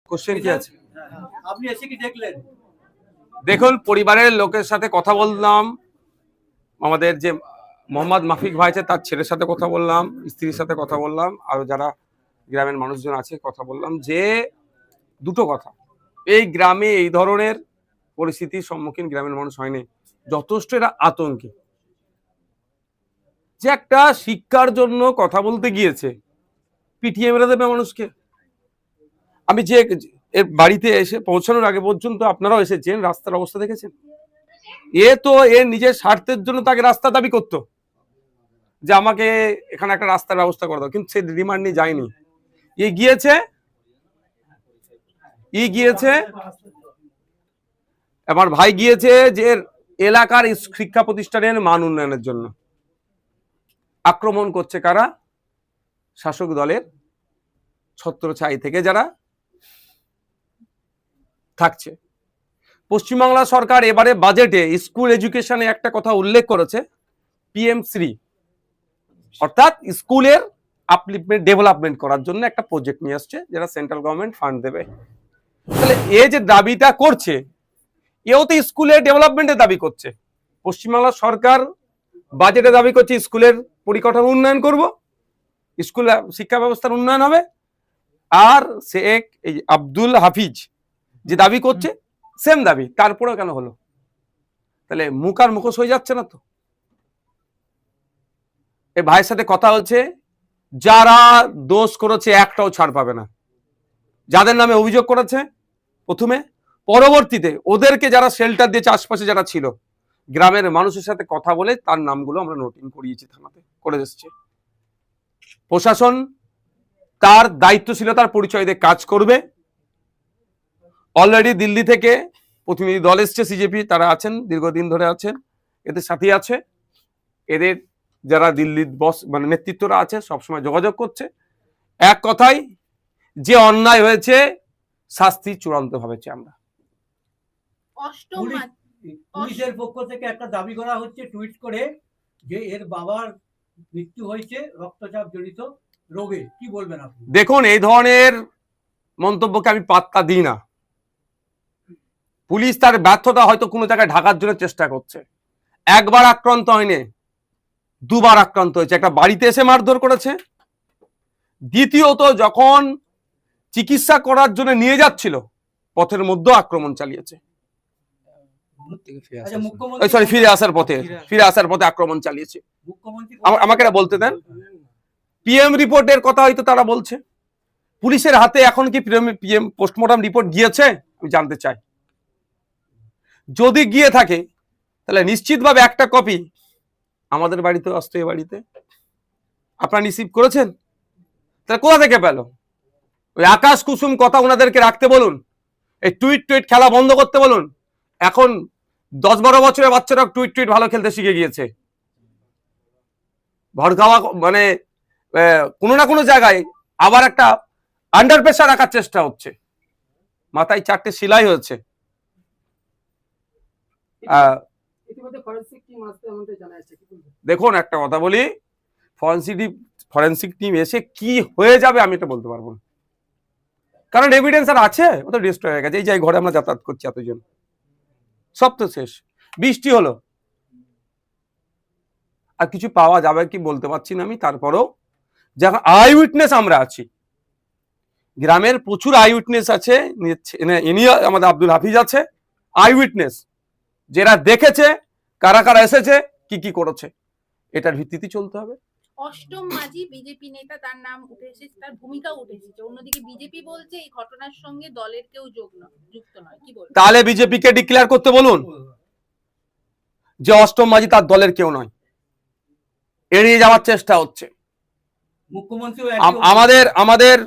Question কি আছে? আপনি এসে কি দেখলেন? দেখুন, পরিবারের লোকের সাথে কথা বললাম, আমাদের যে মোহাম্মদ মাফিক ভাই আছে তার ছেলের সাথে কথা বললাম, স্ত্রীর সাথে কথা বললাম, আরো যারা গ্রামের মানুষজন আছে কথা বললাম, যে দুটো কথা, এই গ্রামে এই ধরনের পরিস্থিতির সম্মুখীন গ্রামের মানুষ হয়নি, যথেষ্ট এরা আতঙ্কে। যে একটা শিক্ষার জন্য কথা বলতে গিয়েছে, পিটিয়ে মেরে দেবে মানুষকে। আমি যে এর বাড়িতে এসে পৌঁছানোর আগে পর্যন্ত আপনারাও এসেছেন, রাস্তার অবস্থা দেখেছেন। তো এর নিজের স্বার্থের জন্য তাকে রাস্তা দাবি করতো, যে আমাকে এখানে একটা রাস্তার ব্যবস্থা করে দাও, কিন্তু সে রিমান্ড নিয়ে যায়নি। গিয়েছে আমার ভাই গিয়েছে যে এলাকার শিক্ষা প্রতিষ্ঠানের মান উন্নয়নের জন্য। আক্রমণ করছে কারা? শাসক দলের ছত্রছায়া থেকে যারা থাকছে। পশ্চিমবাংলা সরকার এবারে বাজেটে স্কুল এডুকেশনে একটা কথা উল্লেখ করেছে, PM3, অর্থাৎ স্কুলের আপলিফমেন্ট ডেভেলপমেন্ট করার জন্য একটা প্রজেক্ট নিয়ে আসছে, যেটা সেন্ট্রাল গভর্নমেন্ট ফান্ড দেবে। তাহলে এই যে দাবিটা করছে, এও তো স্কুলের ডেভেলপমেন্টের দাবি করছে। পশ্চিমবাংলা সরকার বাজেটে দাবি করছে স্কুলের পরিকাঠামো উন্নয়ন করব, স্কুল শিক্ষা ব্যবস্থার উন্নয়ন হবে। আর শেখ এই আব্দুল হাফিজ যে দাবি করছে সেম দাবি, তারপরেও কেন হলো? তাহলে মুখ আর মুখোশ হয়ে যাচ্ছে না তো? এই ভাইয়ের সাথে কথা হচ্ছে, যারা দোষ করেছে একটাও ছাড় পাবে না। যাদের নামে অভিযোগ করেছে প্রথমে, পরবর্তীতে ওদেরকে যারা শেল্টার দিয়েছে আশপাশে যারা ছিল, গ্রামের মানুষের সাথে কথা বলে তার নামগুলো আমরা নোটিং করিয়েছি, থানাতে করে এসেছে। প্রশাসন তার দায়িত্বশীলতার পরিচয় দিয়ে কাজ করবে। অলরেডি দিল্লি থেকে প্রতিনিধি দল এসছে, সিজেপি তারা আছেন, দীর্ঘদিন ধরে আছেন, এদের সাথে আছে। এদের যারা দিল্লির বস মানে নেতৃত্বরা আছে সবসময় যোগাযোগ করছে। এক কথাই, যে অন্যায় হয়েছে শাস্তি চূড়ান্ত ভাবে চাই আমরা। পুলিশের পক্ষ থেকে একটা দাবি করা হচ্ছে টুইট করে, যে এর বাবার মৃত্যু হয়েছে রক্তচাপ জনিত রোগে। কি বলবেন আপনি? দেখুন, এই ধরনের মন্তব্যকে আমি পাত্তা দিই না। পুলিশ তার ব্যর্থতা হয়তো কোনো জায়গায় ঢাকার জন্য চেষ্টা করছে। একবার আক্রান্ত হয়নি, দুবার আক্রান্ত হয়েছে। একটা বাড়িতে এসে মারধর করেছে, দ্বিতীয়ত যখন চিকিৎসা করার জন্য নিয়ে যাচ্ছিল পথের মধ্যে আক্রমণ চালিয়েছে। ফিরে আসার পথে আক্রমণ চালিয়েছে। আমাকে এটা বলতে দেন। PM রিপোর্টের কথা হয়তো তারা বলছে, পুলিশের হাতে এখন কি PM পোস্টমর্টম রিপোর্ট গিয়েছে আমি জানতে চাই। যদি গিয়ে থাকে তাহলে নিশ্চিতভাবে একটা কপি আমাদের বাড়িতে আসতো, এ বাড়িতে আপনারা রিসিভ করেছেন। তাহলে কোথা থেকে পেল? ওই আকাশ কুসুম কথা ওনাদেরকে রাখতে বলুন, এই টুইট খেলা বন্ধ করতে বলুন। এখন 10-12 বছরের বাচ্চারা টুইট ভালো খেলতে শিখে গিয়েছে। ভর খাওয়া মানে কোনো না কোনো জায়গায় আবার একটা আন্ডার প্রেসার রাখার চেষ্টা হচ্ছে। মাথায় 4টে সেলাই হয়েছে। দেখুন, একটা কথা বলি, ফরেন্সিক টিম এসে কি হয়ে যাবে আমি এটা বলতে পারবো না, কারণ এভিডেন্স আর আছে, ও তো ডিস্ট্রয় হয়ে গেছে। এই যে ঘরে আমরা যাতায়াত করছি এতজন, সব তো শেষ। বৃষ্টি হলো, আর কিছু পাওয়া যাবে কি বলতে পারছি না আমি। তারপরেও যখন আই উইটনেস আমরা আছি, গ্রামের প্রচুর আই উইটনেস আছে, আমাদের আব্দুল হাফিজ আছে, আই উইটনেস, যারা দেখেছে কারা কারা এসেছে কি করেছে, এটার ভিত্তিতে চলতে হবে। অষ্টম মাঝি বিজেপি নেতা, তার নাম উঠে এসেছে, তার ভূমিকা উঠে এসেছে। অন্যদিকে বিজেপি বলছে এই ঘটনার সঙ্গে দলের কেউ যুক্ত নয়। কি বলবেন? তাহলে বিজেপিকে ডিক্লেয়ার করতে বলুন যে অষ্টম মাঝি তার দলের কেউ নয়। এড়িয়ে যাওয়ার চেষ্টা হচ্ছে। মুখ্যমন্ত্রী আমাদের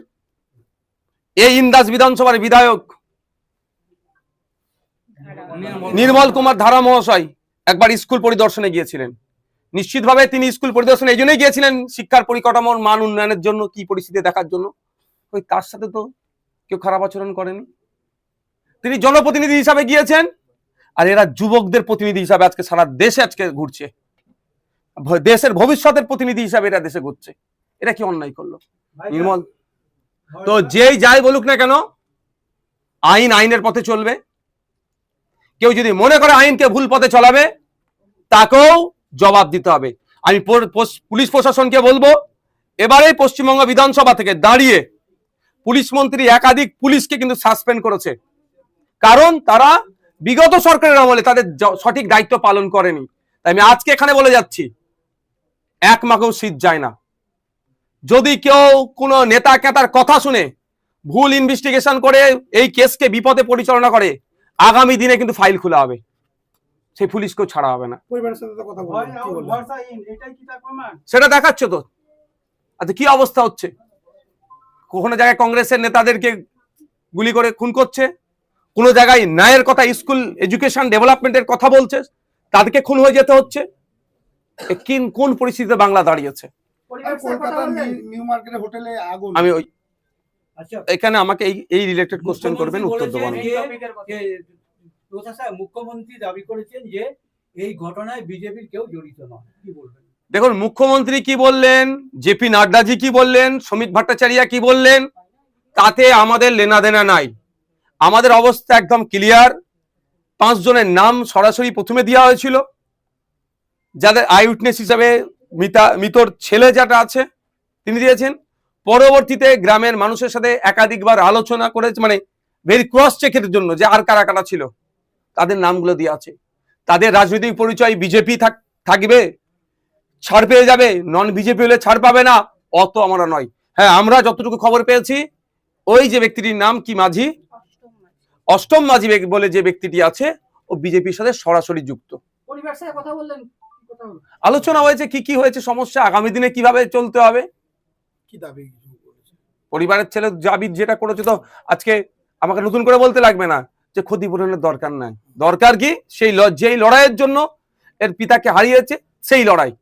এই ইন্দাস বিধানসভার বিধায়ক নির্মল কুমার ধারা মহাশয় একবার স্কুল পরিদর্শনে গিয়েছিলেন। নিশ্চিতভাবে তিনি স্কুল পরিদর্শনে এই জন্যই গিয়েছিলেন, শিক্ষার পরিকাঠামোর মান উন্নয়নের জন্য, কি পরিস্থিতি দেখার জন্য। ওই তার সাথে তো কেউ খারাপ আচরণ করেনি। তিনি জনপ্রতিনিধি হিসাবে গিয়েছেন, আর এরা যুবকদের প্রতিনিধি হিসাবে আজকে সারা দেশে আজকে ঘুরছে, দেশের ভবিষ্যতের প্রতিনিধি হিসাবে এরা দেশে ঘুরছে। এটা কি অন্যায় করলো নির্মল? তো যেই যাই বলুক না কেন, আইন আইনের পথে চলবে। কেউ যদি মনে করে আইনকে ভুল পথে চলাবে, তাকেও জবাব দিতে হবে। আমি পুলিশ প্রশাসনকে বলবো, এবারে পশ্চিমবঙ্গ বিধানসভা থেকে দাঁড়িয়ে পুলিশ মন্ত্রী একাধিক পুলিশকে কিন্তু সাসপেন্ড করেছে, কারণ তারা বিগত সরকারের আমলে তাদের সঠিক দায়িত্ব পালন করেনি। তাই আমি আজকে এখানে বলে যাচ্ছি, এক মাকেও শীত যায় না। যদি কেউ কোনো নেতা কেতার কথা শুনে ভুল ইনভেস্টিগেশন করে এই কেসকে বিপদে পরিচালনা করে, আগামী দিনে কিন্তু ফাইল খোলা হবে, সেই পুলিশকেও ছাড়া হবে না। পরিবারের সাথে তো কথা বলবেন, কি বলবেন? সেটা দেখাচ্ছে তো। আচ্ছা, কি অবস্থা হচ্ছে? কোনো জায়গায় কংগ্রেসের নেতাদেরকে গুলি করে খুন করছে, কোনো জায়গায় ন্যায়ের কথা, স্কুল এডুকেশন ডেভেলপমেন্টের কথা বলছে, তাদেরকে খুন হয়ে যেতে হচ্ছে। কোন পরিস্থিতিতে বাংলা দাঁড়িয়েছে? কলকাতার নিউ মার্কেট হোটেলে আগুন। আমি ওই আচ্ছা, এখানে আমাকে এই রিলেটেড কোশ্চেন করবেন, উত্তর দেবো আমি। মুখ্যমন্ত্রী দাবি করেছেন যে এই ঘটনায় বিজেপির কেউ জড়িত নয়, কি বলবেন? দেখুন, মুখ্যমন্ত্রী কি বললেন, জেপি নাড্ডাজি কি বললেন, শ্রমিক ভট্টাচার্য কি বললেন, তাতে আমাদের লেনা দেনা নাই। আমাদের অবস্থা একদম ক্লিয়ার। 5 জনের নাম সরাসরি প্রথমে দেওয়া হয়েছিল, যাদের আই উইটনেস হিসাবে মৃতর ছেলে যেটা আছে তিনি দিয়েছেন। পরবর্তীতে গ্রামের মানুষের সাথে একাধিকবার আলোচনা করে, মানে ভেরি ক্রস চেকের জন্য যে আর কারা কারা ছিল, তাদের নামগুলো দেওয়া আছে। তাদের রাজনৈতিক পরিচয় বিজেপি থাকবে, ছাড় পেয়ে যাবে, নন বিজেপি হলে ছাড় পাবে না, অত আমরা নয়। হ্যাঁ, আমরা যতটুকু খবর পেয়েছি, ওই যে ব্যক্তিটির নাম কি মাঝি, অষ্টম মাঝি বলে যে ব্যক্তিটি আছে, ও বিজেপির সাথে সরাসরি যুক্ত। পরিবারের সাথে কথা বললেন, আলোচনা হয়েছে কি কি হয়েছে, সমস্যা আগামী দিনে কিভাবে চলতে হবে। কি দাবি? পরিবারের ছেলে জাবির যেটা করেছে, তো আজকে আমাকে নতুন করে বলতে লাগবে না যে ক্ষতিপূরণের দরকার নাই। দরকার কি, যেই লড়াইয়ের জন্য এর পিতাকে হারিয়েছে, সেই লড়াই,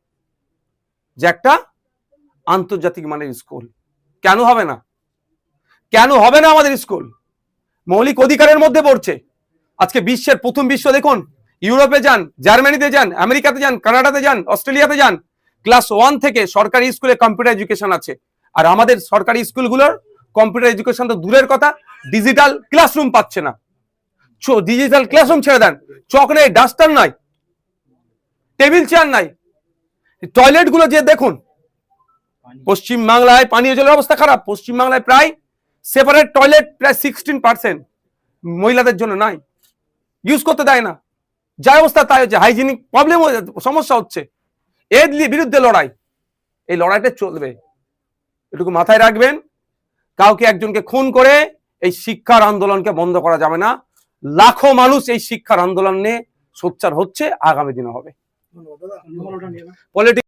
যে একটা আন্তর্জাতিক মানের স্কুল। কেন হবে না? কেন হবে না? আমাদের স্কুল মৌলিক অধিকারের মধ্যে পড়ছে। আজকে বিশ্বের প্রথম বিশ্ব দেখুন, ইউরোপে যান, জার্মানিতে যান, আমেরিকাতে যান, কানাডাতে যান, অস্ট্রেলিয়াতে যান, ক্লাস 1 থেকে সরকারি স্কুলে কম্পিউটার এডুকেশন আছে। আর আমাদের সরকারি স্কুলগুলোর কম্পিউটার এডুকেশন তো দূরের কথা, ডিজিটাল ক্লাসরুম পাচ্ছে না। ডিজিটাল ক্লাসরুম ছেড়ে দেন, চক নেই, ডাস্টার নাই, টেবিল চেয়ার নাই, টয়লেট গুলো যে দেখুন। পশ্চিম বাংলায় পানীয় জলের অবস্থা খারাপ। পশ্চিম বাংলায় প্রায় সেপারেট টয়লেট প্রায় 16% মহিলাদের জন্য নাই, ইউজ করতে দেয় না। যা অবস্থা তাই হচ্ছে, হাইজিনিক প্রবলেম, সমস্যা হচ্ছে। এর বিরুদ্ধে লড়াই, এই লড়াইটা চলবে, এটুকু মাথায় রাখবেন। কাউকে একজনকে খুন করে এই শিক্ষার আন্দোলনকে বন্ধ করা যাবে না। লাখো মানুষ এই শিক্ষার আন্দোলন নিয়ে সোচ্চার হচ্ছে, আগামী দিনে হবে। ধন্যবাদ দাদা। পলিটিক্স